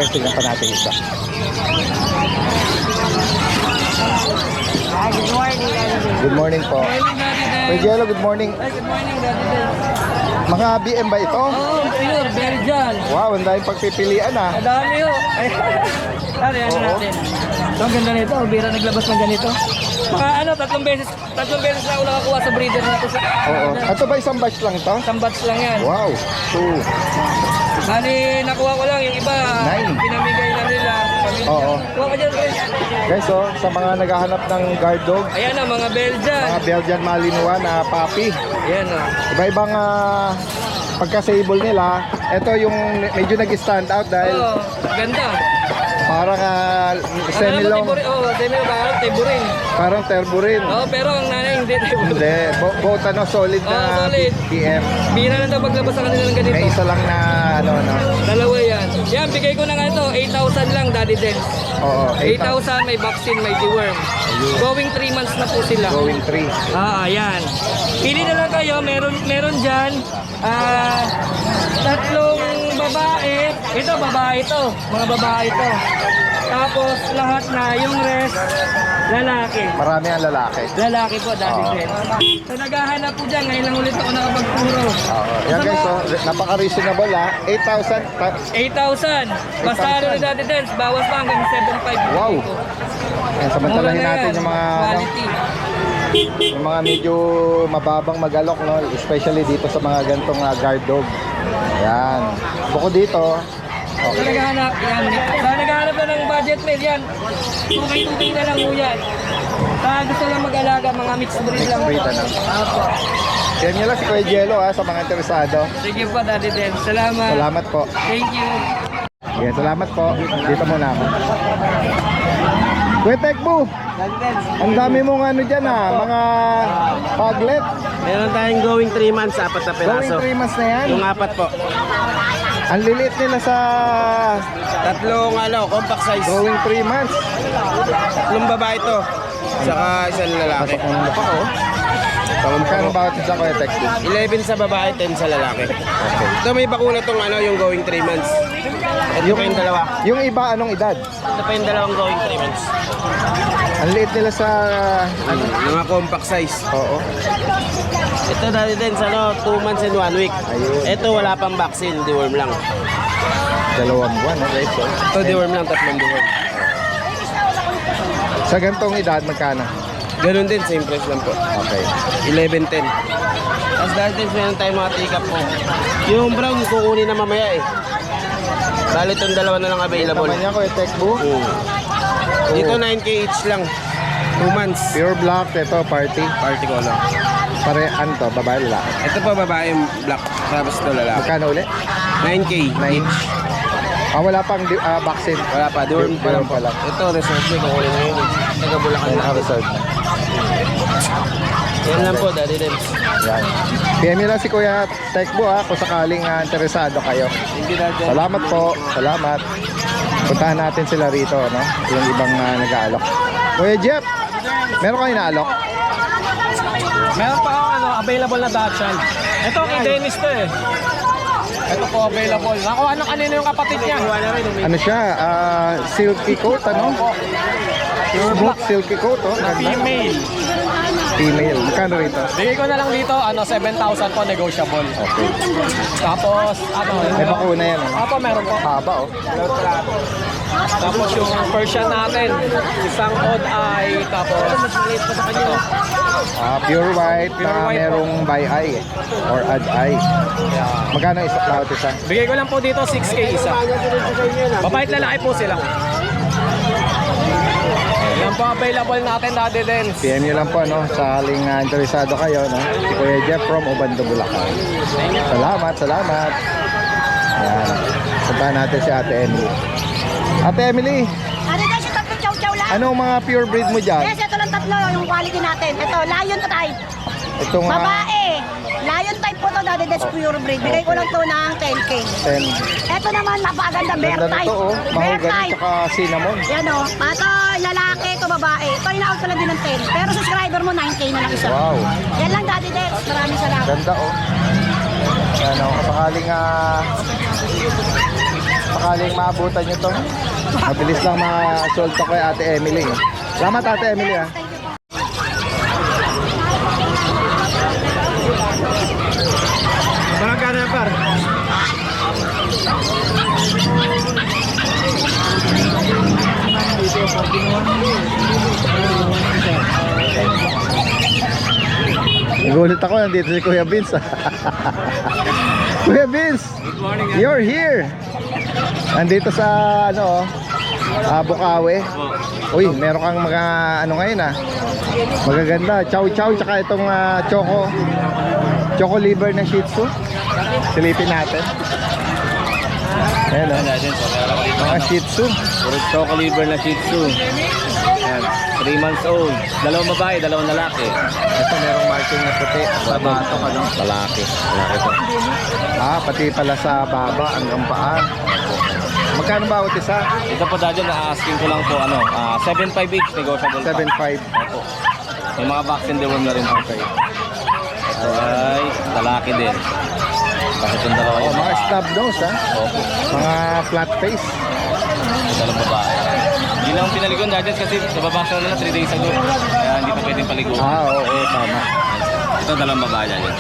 tingnan pa natin isa. Good morning, Good morning po. Kuya Jello, good morning. Good morning, Daddy. Mga BM ba ito? Oh, pure Belgian. Wow, ang daming pagpipilian ah. Ang dami ho. Ano yan natin? Ito, ang ganda nito. Bira naglabas ng ganito. Mga ano, tatlong beses na ako nakakuha sa breeder na ito. Oo. Ito ba isang batch lang ito? Isang batch lang yan. Wow. 2. Bali, nakuha ko lang yung iba. 9. Pinamigay na nila. Oo. Kuha ka dyan, Chris. Guys, oh, sa mga naghahanap ng guard dog, Ayan na, mga Belgian. mga Belgian Malinois na puppy. Ayan na. Iba-ibang pagka-sable nila. Ito yung medyo nag-stand out dahil Oo, ganda. parang semi-long, Semi-long ba? Tiburin. parang turbo rin. Pero ang nanay hindi tiburin. Hindi, both solid na solid. BM. Bira na daw paglabas sa kanila ng ganito. May isa lang na Dalawa yan. Yan, bigay ko na nga ito. 8,000 lang, Daddy Dance. Oo, 8,000, may vaccine, may deworm. Going 3 months na po sila. Going 3. Yan. Pili na lang kayo. Meron dyan. Tatlong babae. Ito, babae ito. Mga babae ito. Tapos, lahat na yung rest, lalaki. Marami ang lalaki. Lalaki po, Daddy Dance. So, naghahanap po dyan. Ngayon lang ulit ako nakapagpuro. Oo. Yan guys, so, napaka-reasonable 8,000. 8,000. Basta ano ni Daddy Dance, bawas pa hanggang 7,500. Wow. Yan, samantalahin Mura na natin yan. yung mga Quality. yung mga medyo mababang magalok, no? Especially dito sa mga gantong guard dog. Yan. Bukod dito, Sa naghahanap, yan. Sa naghahanap na ng budget meal, yan. Tukay-tukay na lang po yan. Sa gusto lang mag-alaga, mga mixed breed lang. breed, ano? Apo. yan nyo lang si Kuya Jello sa mga interesado. Sige po, Daddy Den. Salamat. Salamat po. Thank you. Yan, salamat po. Dito muna ako. Kuya Tekbo, Daddy Den. ang dami mong ano dyan mga paglet. Meron tayong going 3 months, 4 na piraso. Going 3 months na yan. Yung 4 po. Ang lilit nila sa Tatlong compact size. going 3 months. Tatlong babae to. Saka isang lalaki. Pasok mo na pa, oh. Magkano bawat isa, Kuya Tekbo? 11 sa babae, 10 sa lalaki. Okay. Ito may bakuna tong yung going 3 months. Ito pa yung dalawa. Yung iba, anong edad? Ito pa yung dalawang going 3 months. Ang liit nila sa Mga compact size. Oo. Ito dati din sa 2 months and 1 week. Ayun. Ito wala pang vaccine, deworm lang. 2 buwan, guys. So. Ito deworm lang, 3 deworm. Sa gantong edad, magkano? Ganun din, same price lang po. Okay. 11-10. Tapos dahil din meron tayong mga take-up po. Yung brown, kukunin na mamaya eh. Bali itong dalawa na lang available. Naman niya, Kuya Tekbo. Dito 9K each lang. 2 months. Pure black, ito, party. Party color. Pare, ano to, babae, lalaki. Ito pa babae black. Tapos ito lalaki. Magkano ulit? 9K. 9. Wala pang vaccine. Wala pa, deworm pa lang po. Deworm pa lang. Ito, resort may kukunin na yun. Taga Bulacan Ayun, na. reserve. Yan lang po, Daddy Dems. Yan. PM nyo lang si Kuya Tekbo kung sakaling interesado kayo. Thank you, Daddy. Salamat po. Salamat. Puntahan natin sila rito, no? Yung ibang nag-aalok. Kuya Jeff, meron kayo na-alok? Meron pa ako available na Dachshund. Ito kay Dennis to eh. Ito po available. Nakuha na kanina yung kapatid niya. Ano siya? Silky coat, ano? Smooth silky coat, oh. Ganda. Female. Female. Magkano rito? Bigay ko na lang dito, 7,000 po negotiable. Okay. Tapos, May bakuna yan, oh. Apo, meron po. Haba, oh. Tapos yung Persian natin, isang odd eye, tapos Pure white Pure na white merong by eye or odd eye. Magkano bawat isa? bigay ko lang po dito 6K isa. Babait lalaki po sila. Yan po available natin dati din. PM nyo lang po, no? Sa haling interesado kayo, no? Si Kuya Jeff from Obando, Bulacan. Salamat, salamat. Ayan. Puntahan natin si Ate Emily. Ate Emily, Ano guys, yung tatlo chow-chow lang? anong mga pure breed mo dyan? Yes, ito lang tatlo, yung quality natin. Ito, lion type. Itong Babae. Lion type po to, dati that's pure breed. Bigay ko lang to ng 10K. 10. Ito naman, napakaganda, bear Ganda type. nito, oh. Bear Mahogany type. tsaka cinnamon. Yan o. Ito, lalaki, ito babae. Ito, in-out ko lang din ng 10. Pero subscriber mo, 9K na lang isa. Wow. Yan lang, Daddy Dex. Maraming salamat. Ganda, oh. Ano, sakaling sakaling maabutan nyo to. Mabilis lang ma-sold to kay Ate Emily. Salamat Ate Emily ha. Parang gano'n par. Nagulit ako, nandito si Kuya Vince. Kuya Vince, you're here. Nandito sa ano, Bukawi. Uy, meron kang mga ano ngayon magaganda. Chow chow tsaka itong choco liver na Shih Tzu. Silipin natin. Ayan mga Shih Tzu. Puro choco liver na Shih Tzu. Yan. 3 months old. Dalawang babae, dalawang lalaki. Ito merong marking na puti. Sa batok ano? Lalaki. Lalaki to. Pati pala sa baba hanggang paa. Magkano ba bawat isa? Ito po dahil na-asking ko lang po 7.5 each negotiable pa. 7.5. Opo. May mga vaccine deworm na rin po. Okay. Ito ay lalaki din. Kasi itong dalawa yung Mga snub nose Opo. Mga flat face. Ito dalawang babae. Hindi lang pinaligon dahil kasi nababasa na 3 days ago. Kaya hindi pa pwedeng paligon. Oo, tama. Ito dalawang babae dahil.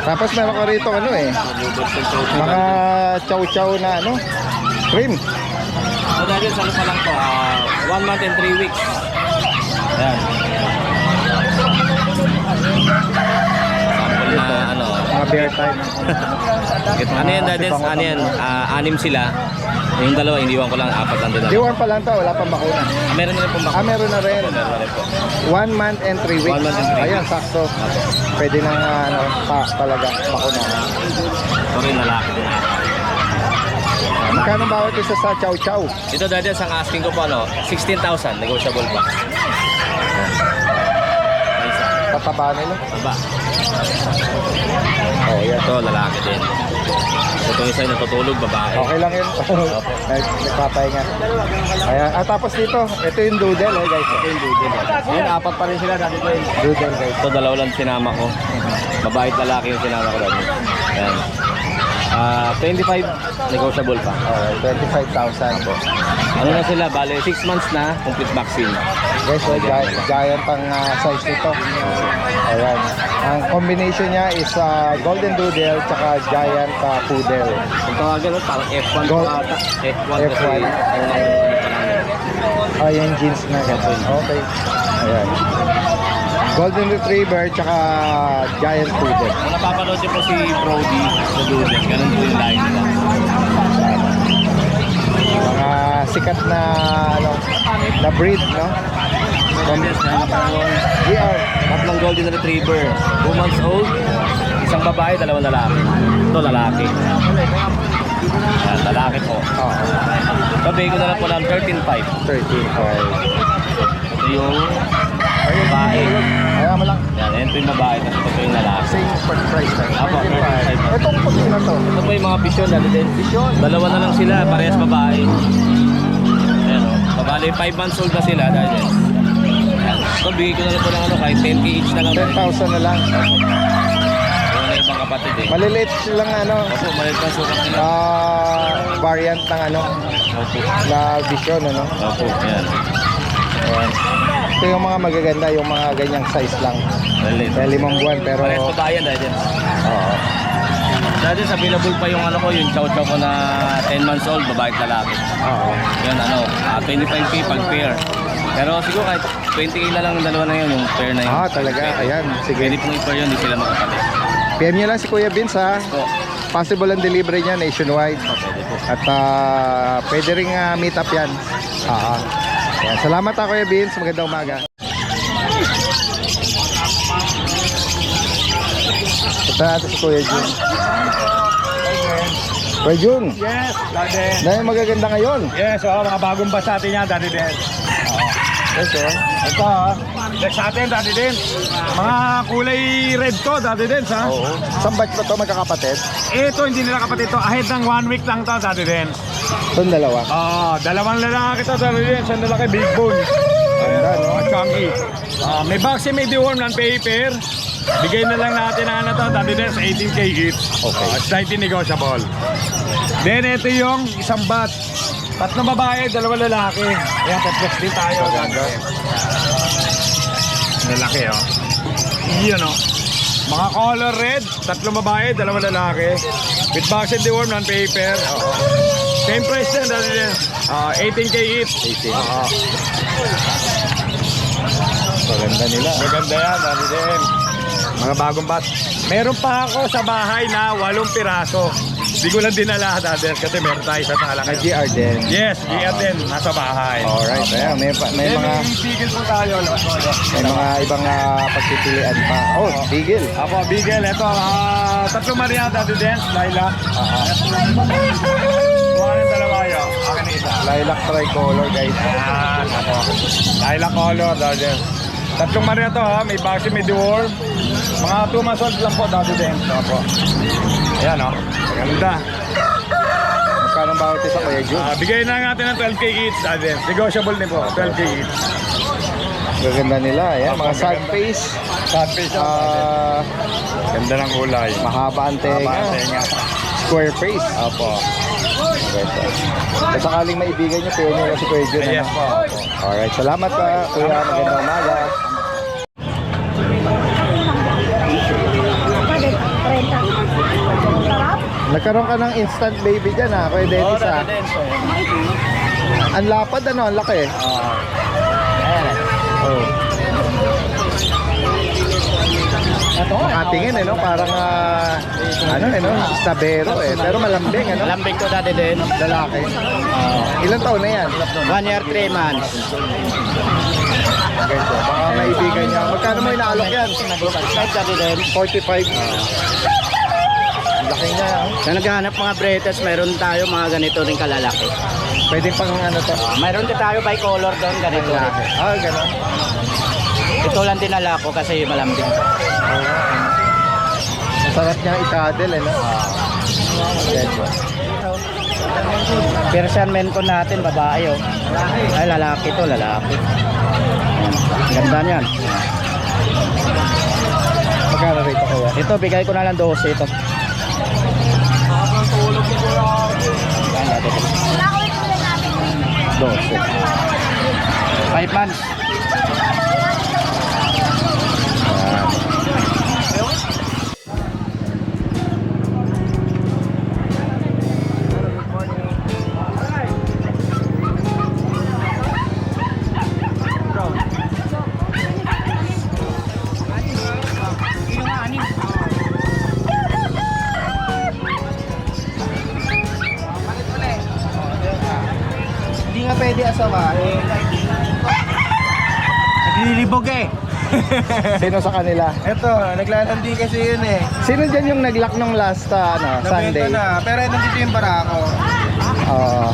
Tapos meron ko rito mga chow-chow na cream. So dahil sa pa lang to, 1 month and 3 weeks. Ayan. Sample na Mga bear type. Ano yan dahil? Ano yan? 6 sila. Yung dalawa, iniwan ko lang 4 lang din. Diwan pa lang to, wala pang bakuna. Meron na rin pong bakuna. Meron na rin. Meron na rin po. 1 month and 3 weeks. 1 month and 3 Ayan, weeks. sakto. Pwede nang talaga bakuna. Ito rin lalaki din. Magkano bawat isa sa chow-chow? Ito dahil ang asking ko po 16,000. Negotiable pa. Isa. Tataba nila. Aba. Yan. Ito lalaki din. Ito isa yung natutulog, babae. Okay lang yun. Nagpapahinga. Ayan. Tapos dito, ito yung doodle guys. Ito yung doodle. Yan, 4 pa rin sila dati ko yun. Doodle guys. Ito dalawa lang sinama ko. Babae at lalaki yung sinama ko dati. Ayan. 25 negotiable pa. 25,000 po. Ano na sila? Bale, 6 months na complete vaccine. Guys, giant ang size nito. Ayan. Ang combination niya is golden doodle tsaka giant poodle. Kung tawagan parang F1 Gold. pa ata. F1 F1. kasi. Ayan jeans na ganun. Okay. Ayan. Golden retriever tsaka giant poodle. Kung napapanood niyo po si Brody sa Doodle, ganun po yung line nila. Mga sikat na na breed, no? Yes, meron pa yung GR. tatlong Golden Retriever. 2 months old, isang babae, dalawang lalaki. Ito lalaki. Yan, lalaki po. Sabi ko na lang po ng 13.5. 13.5. Ito yung babae. Kaya mo lang. Yan, ito yung babae, tapos ito yung lalaki. Same price na. Apo, 13.5. Itong puti na to. Ito po yung mga vision natin din. Dalawa na lang sila, parehas babae. Ayan o. Babali, 5 months old na sila dahil yan. So, bigay ko na lang po ng kahit 10k each na lang. 10,000 na lang. Yung na ibang kapatid eh. Maliliit lang Opo, maliit lang sukat nila. variant ng Opo. na vision, Opo, yan. Ayan. Ito yung mga magaganda, yung mga ganyang size lang. Maliit. Kaya 5 buwan, pero Parehas babae yan dahil yan. oo. Dahil available pa yung ko, yung chow-chow ko na 10 months old, babae at lalaki. Oo. Yun 25k pag pair. Pero siguro kahit 20k na lang yung dalawa na yun, yung pair na yun. Talaga. Ayan, sige. Pwede pong i-pair yun, hindi sila magkapatid. PM nyo lang si Kuya Vince ha. So, Possible ang delivery niya nationwide. pwede po. At pwede rin meet up yan. Ayan. Salamat Kuya Vince. Magandang umaga. Punta natin si Kuya Jun. Kuya Jun, Yes, Daddy. dahil magaganda ngayon. Yes, mga bagong batch sa atin yan, Daddy din. Ito, Ito, next sa atin, Daddy din. Mga kulay red to, Daddy din, ha? oo. Saan batch ba ito magkakapatid? Ito, hindi nila kapatid to. Ahead ng 1 week lang to, Daddy din. Itong dalawa. Dalawang lalaki to, Daddy din. Isang lalaki, big bone. Ganda, no? Chunky. May vaccine, may deworm ng paper. Bigay na lang natin ang ano to, Daddy Des, 18K each. Okay. Slightly negotiable. Then ito yung isang bat. 3 babae, 2 lalaki. Ayan, tetflex din tayo. Lalaki, oh. Yun, oh. Mga color red, 3 babae, 2 lalaki. With vaccine deworm, non-paper. Same price din, Daddy Des. 18K each. 18. Maganda nila. Maganda yan, Daddy Des. Mga bagong bat. Meron pa ako sa bahay na 8 piraso. Hindi ko lang dinala, Daddy Des, kasi meron tayo sa May talakay. GR din. Yes, GR din, nasa bahay. Alright, ayan, may mga Bigil po tayo. may mga ibang pagpipilian pa. Oh, Bigil. Ako, Bigel. Ito, 3 Maria, Daddy Des, Laila. Kuha ng 2 yun. Akin na isa. Lilac tricolor, guys. Ayan, ako. Laila color, Daddy Des. 3 Maria to, ha. May vaccine, may deworm. Mga 2 months old lang po, Daddy Des. Ako. Ayan, oh. Ganda. Magkano bawat isa, Kuya Jun? Bigay na natin ng 12K each, Daddy Des. Negotiable din po, 12K each. Gaganda nila, ayan. Mga sad face. Catfish, ganda ng kulay. Mahaba ang tenga. Tenga. Square face. Opo. Ito. Kung sakaling maibigan nyo, pwede nyo si Kuya Jun. Yes ano? po. Alright, salamat pa. Kuya, magandang umaga. Nagkaroon ka ng instant baby dyan ha, Kuya Dennis ha. Ang lapad ano, ang laki. Oh. Makatingin no? Parang ano no? Stabero pero malambing ano? Lambing to dati din. Lalaki. Ilan taon na yan? 1 year, 3 months. Okay, so baka maibigan niya. Magkano mo inaalok yan? Kahit dati din. 45. Laki niya. Oh. Sa naghahanap mga breeders, mayroon tayo mga ganito rin kalalaki. Pwede pang ano to? Mayroon din tayo by color doon, ganito. Lalaki. Ganun. Ito lang dinala ko kasi malambing. Masarap niya i-cuddle no? Yes, po. Persian men ko natin, babae oh. Ay, lalaki to, lalaki. Ayan. Ganda niyan. Magkano rito kaya? Ito, bigay ko na lang 12 ito. Ayan, dati din. 12. 5 months. Hindi nga pwede asawahin. Naglilibog eh. Sino sa kanila? Eto, naglalandi kasi yun eh. Sino dyan yung nag-lock nung last Sunday? Nabenta na. Pero nandito yung barako. Oo.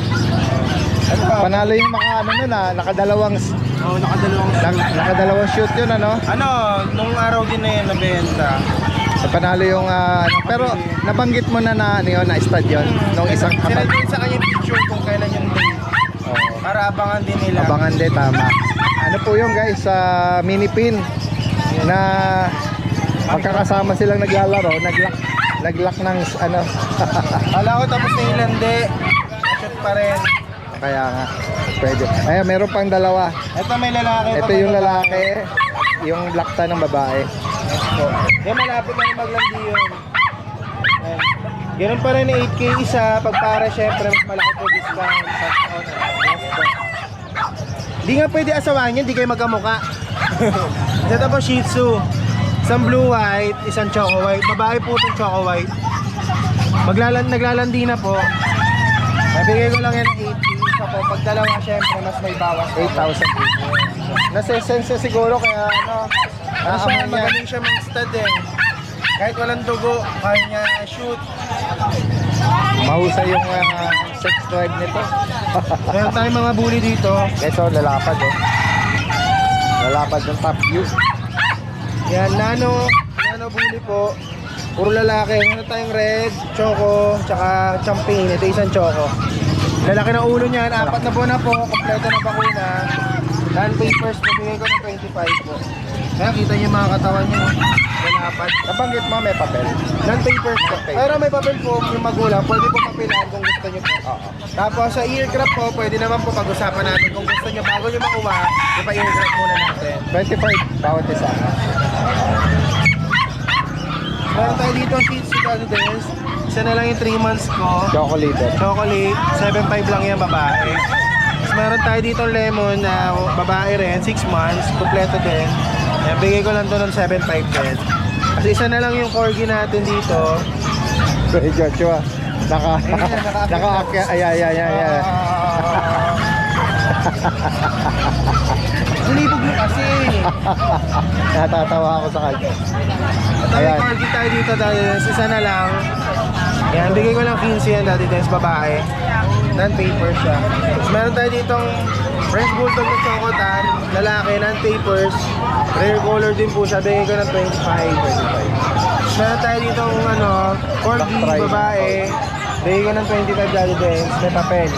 Ano pa? Panalo yung mga ano nun nakadalawang Oo, nakadalawang shoot yun ano. Ano, nung araw din na yun nabenta. Panalo yung pero nabanggit mo na ano yun, na stud yun nung isang Sila kapag. din sa kanya picture kung kailan yung day. Para abangan din nila. Abangan din, tama. Ano po yung guys, mini pin na magkakasama silang naglalaro, naglock ng ano. Kala ko tapos na yung landi. Shoot pa rin. Kaya nga, pwede. Ayan, meron pang dalawa. Ito may lalaki. Ito yung lalaki, yung lakta ng babae. Yan malapit na yung maglandi yun. Ayan. Ganun pa rin 8K isa. Pag para syempre mas malaki po discount. Di nga pwede asawahan yan, di kayo magkamuka. Ito po Shih Tzu. Isang blue white, isang choco white. Babae po itong choco white. Naglalandi na po. Nabigay ko lang yan ng 8K isa po. Pag dalawa syempre mas may bawas. 8,000. Nasa-sense siguro kaya ano. Ano siya, magaling siya mag-stud eh. Kahit walang dugo, kaya niya shoot. Mahusay yung sex drive nito. Meron tayong mga bully dito. Ito, lalapad Lalapad yung top view. Yan, nano bully po. Puro lalaki. Meron tayong red, choco, tsaka champagne. Ito isang choco. Lalaki ng ulo niyan. 4 na buwan na po. Kompleto na bakuna. Non-papers, nabigay ko ng 25 po. Kaya kita niyo yung mga katawan niya. Malapad. Nabanggit mo may papel. Non-papers po. Pero may papel po yung magulang. Pwede po papilaan kung gusto niyo po. Oo. Tapos sa earcraft po, pwede naman po pag-usapan natin kung gusto niyo bago niyo makuha, ipa-earcraft muna natin. 25 bawat isa. Meron tayo dito Shih Tzu Golden. Isa na lang yung 3 months ko. Chocolate. Chocolate, 7.5 lang yan babae. Tapos meron tayo dito lemon na babae rin, 6 months, kompleto din. Ayan, bigay ko lang to ng 7.5 din. Kasi isa na lang yung corgi natin dito. Sorry, Joshua. Naka-akya. Ay. Nilibog mo kasi. Natatawa ako sa kanya. At may Ayan. corgi tayo dito dahil isa na lang. Ayan, bigay ko lang 15 yan dati din sa babae. Non-paper siya. Tapos meron tayo ditong French Bulldog na chocotan, lalaki, non-papers. Rare color din po siya, bigay ko ng 25. Tapos meron tayo ditong corgi, Black Tribe. babae. Bigay ko ng 25 dati din, may papel.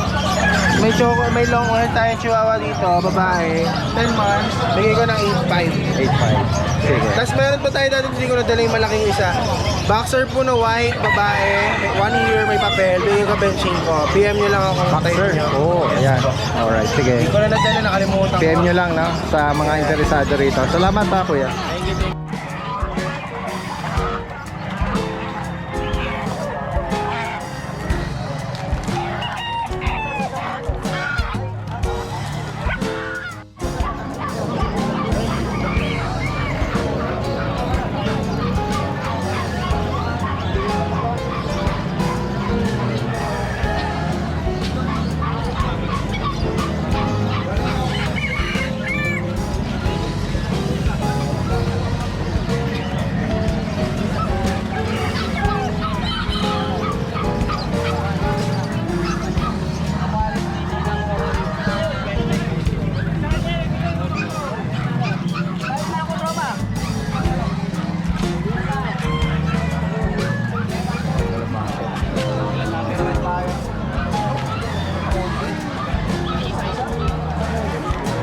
May long hair tayo chihuahua dito, babae. 10 months, bigay ko ng 8.5. 8.5. Sige. Tapos meron pa tayo dati, hindi ko nadala yung malaking isa. Boxer po na white, babae, 1 year, may papel, bigay ko benching ko. PM nyo lang ako kung tayo nyo. Oo, ayan. Alright, sige. Hindi ko na nadala, nakalimutan ko. PM nyo lang, no? Sa mga interesado rito. Salamat ha, kuya.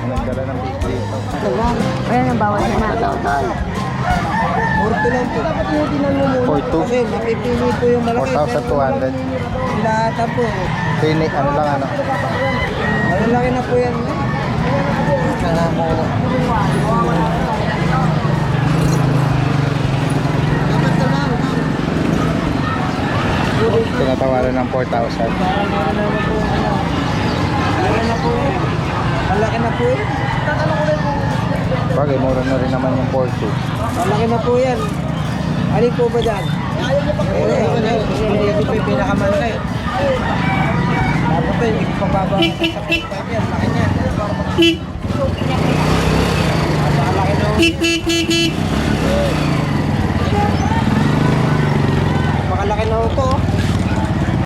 Nagdala ng big dito. Ayan ang bawat na. Orto lang po. Dapat mo tinan mo muna. 4.2. Kasi mapipili po yung malaki. 4,200. Lahat po. Clinic, ano lang ano. Malalaki na po yan. Sana mo. Tinatawaran ng 4,000. Malaki na po yan. Bagay, mura na rin naman yung 4.2. Malaki na po yan. Alin po ba dyan? Ito po yung pinakamalaki. Dapat po yung pababa sa 5 yan. Laki niya. Malaki na.